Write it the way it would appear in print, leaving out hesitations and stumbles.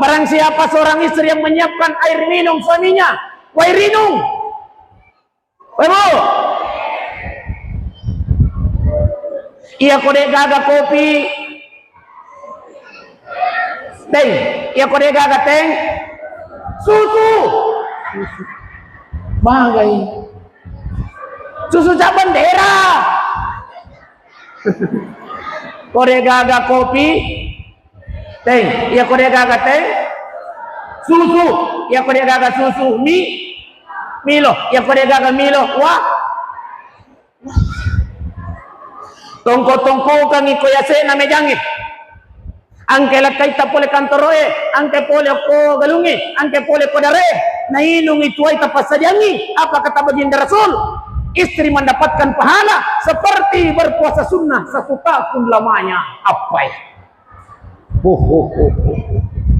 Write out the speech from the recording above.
barang siapa seorang istri yang menyiapkan air minum suaminya, wahai Rinung, wahai Bu, ia kode gaga kopi, teng, ia kode gaga teng, susu, bagai, susu cap bendera, kode gaga kopi, teng, ia kode gaga teng, susu, ia kode gaga susu, Milo, ia kode gaga Milo, wah, tongko-tongko kang iko yase na mejangit, angke lakaita pole kantoroe, angke pole ko galungi, angke pole ko dare, nainung itu ay tapasajangi, apa kata baginda Rasul? Istri mendapatkan pahala seperti berpuasa sunnah 1 tahun lamanya. Apa ya?